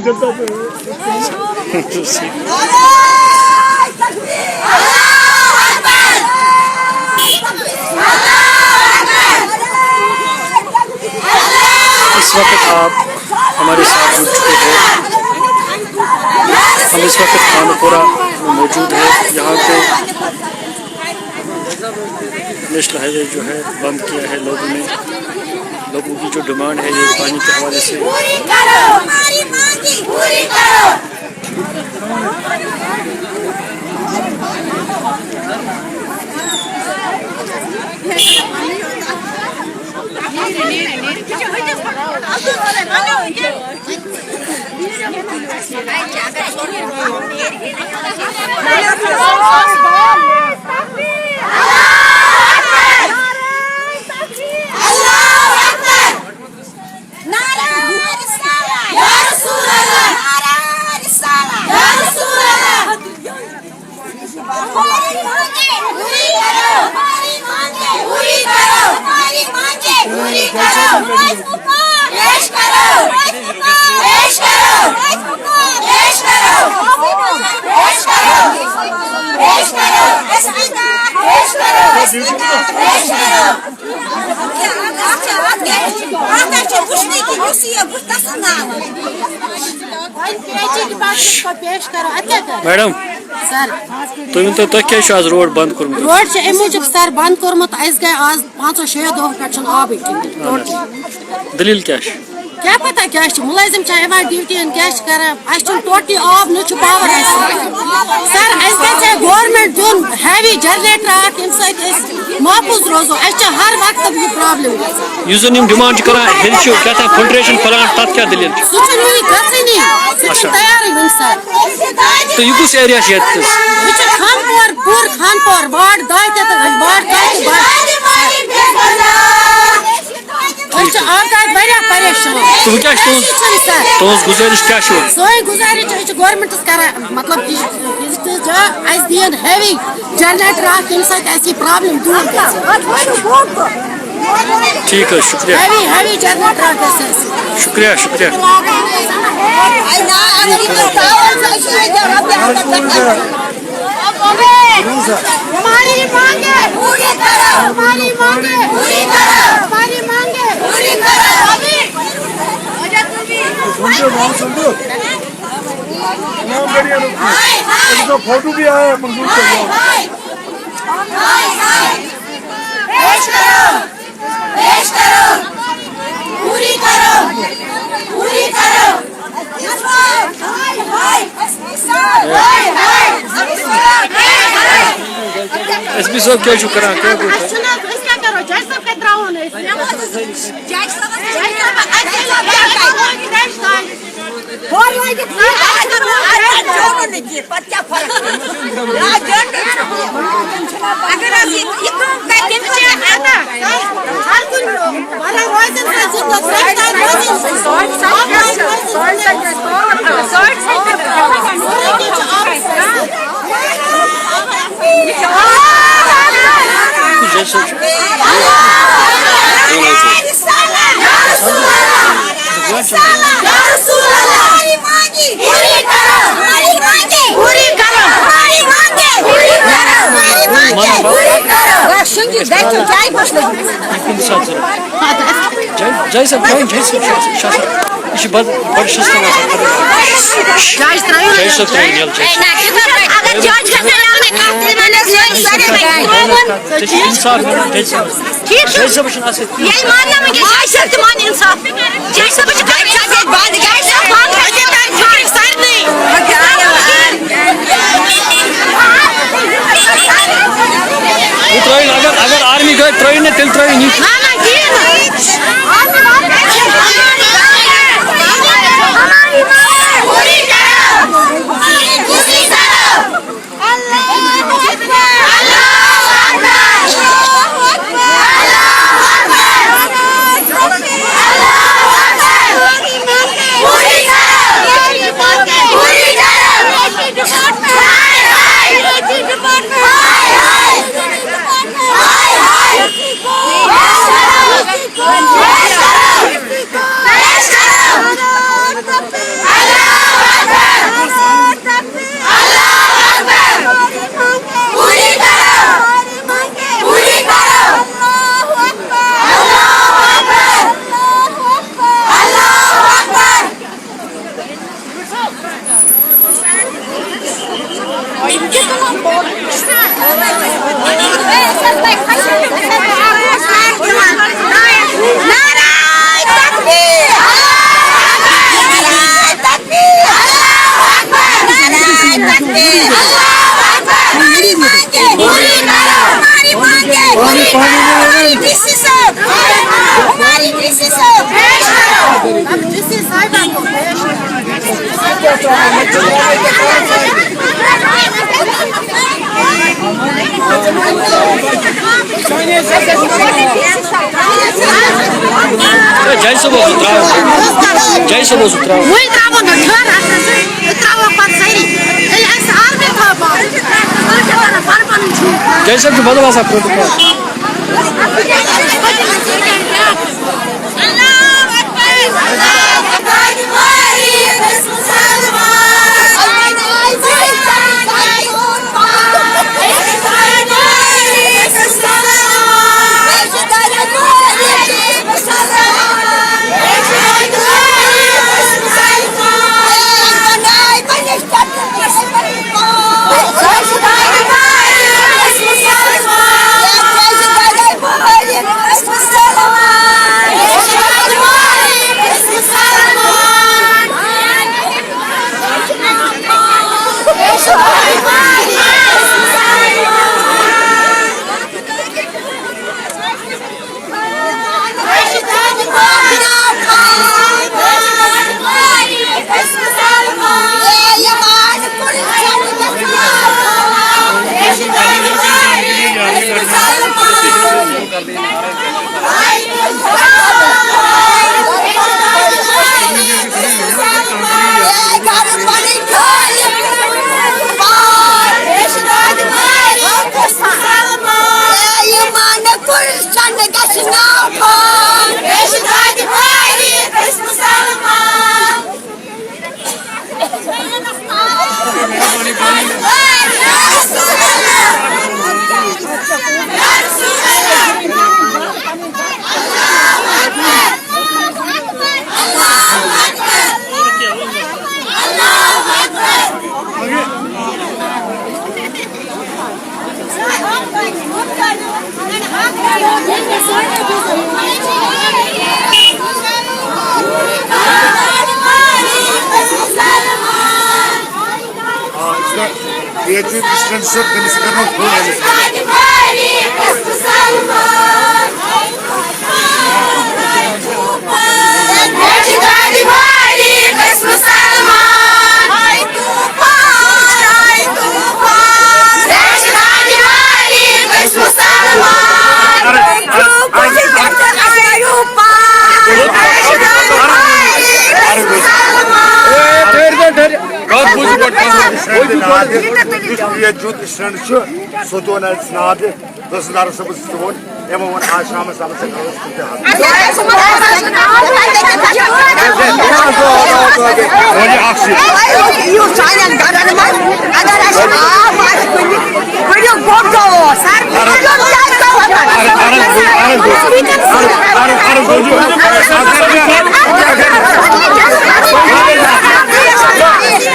इस वक्त आप हमारे साथ जुड़ चुके हैं। हम इस वक्त खानपुरा मौजूद है। यहाँ पे नेशनल हाईवे जो है बंद किया है लोगों ने। लोगों की जो डिमांड है ये पानी के हवाले से मैडम सर तुम तो क्या आज रोड बंद कर्मुत रोड अमे मूजूब सर बंद कर्मुत गए आज 5-6 दह पे आब दलील क्या क्या पता क्या मुलाजिम यहां ड्यूटी क्या कर टोटली आब न पावर सर गवर्नमेंट दिन हैवी जनरेटर महफूज रोजो हर वक्त यह प्रॉब्लम डिमांड क्या फिल्ट्रेशन प्लांट तथ क्या दलील तैयार वन सर तो यह कुछ एरिया खानपुर पूर खानपुर वार्ड 2 परेशान गुजारिश क्या सोई गुजारिश गवर्नमेंट कर मतलब दिन हैवी जनरेटर प्रॉब्लम दूर ठीक है शुक्रिया हैवी जनरेटर शुक्रिया शुक्रिया हमारी मांगे पूरी करो हमारी मांगे पूरी करो हमारी मांगे पूरी करो इसका फोटो भी आया है मंजूर कर पेश करो पूरी करो पूरी करो एसपी साहब क्या शुक्र क्या करो जज साहब के त्रावन है जज साहब जय सब अगर आर्मी गए त्रय ने तिल त्रय नहीं Yes! मांगे हमारी मांगे पूरी करो हमारी मांगे पूरी करो हमारी डीसी साहब हमारी डीसी साहब पेश करो अब डीसी साहिबा को पेश जैसे वो सुतरा वही travel the tour travel पर सही ऐसे हाल में था बात जैसे कि बदला सा प्रोटोकॉल ये चीज स्टैंड सब दिन से करना भूल है ये जूत स्टैंड छो सोतोन स्नाद तहसीलदार सब सोन एमो वन आज शाम सब से वनी आक्सी यू सायन गरन में अगर ऐसे वीडियो फोटो सर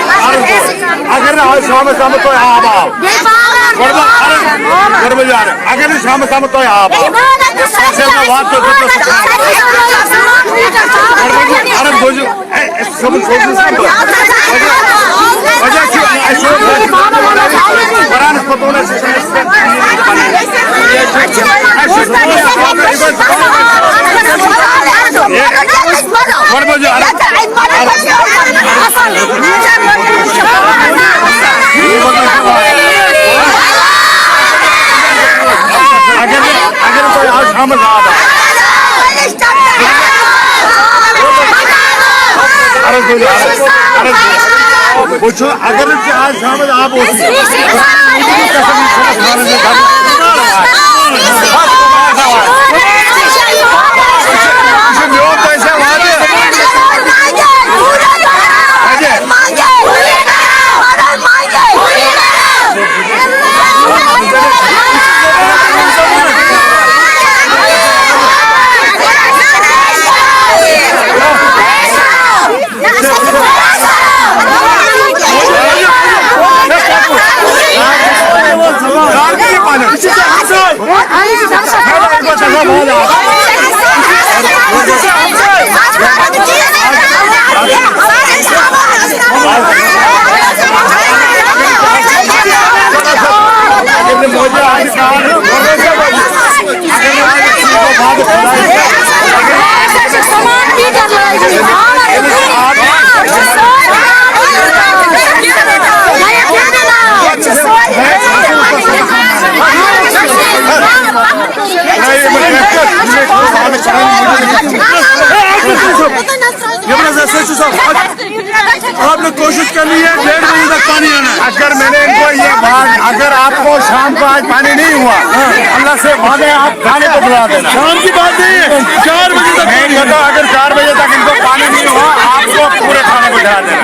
अगर आज शाम शाम तो आप आओ अगर शाम शाम तो आप आओ बात तो अरे बोझो सब अगर कोई आज शाम अगर आज शाम आप आपने कोशिश करनी है 1:30 बजे तक पानी आना है। अगर मैंने इनको ये बात, अगर आपको शाम को आज पानी नहीं हुआ, अल्लाह से वादे आप खाने को बुला देना। शाम की बात नहीं है, 4 बजे तक मैं कहता हूं, अगर 4 बजे तक इनको पानी नहीं हुआ, आपको पूरे खाने को बुला देना।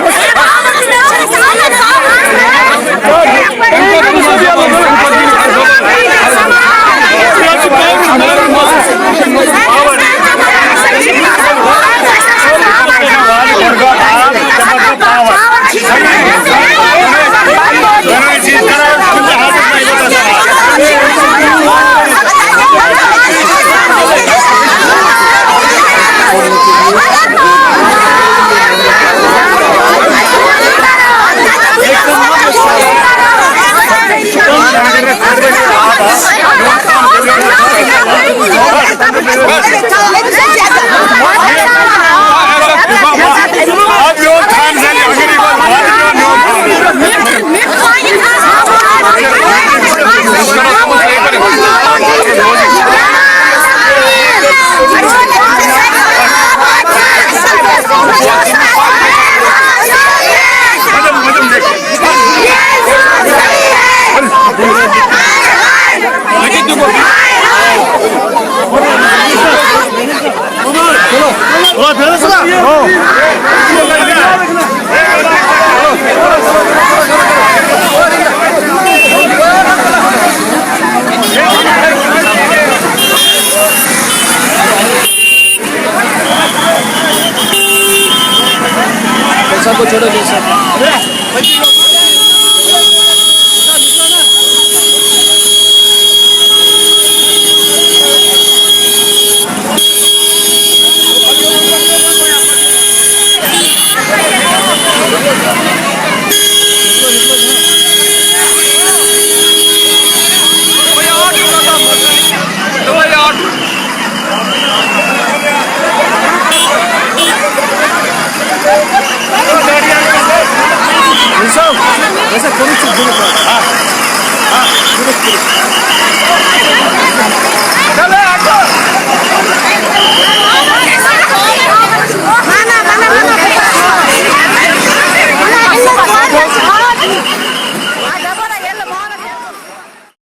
सबको छोड़ो जी सब। ऐसा करो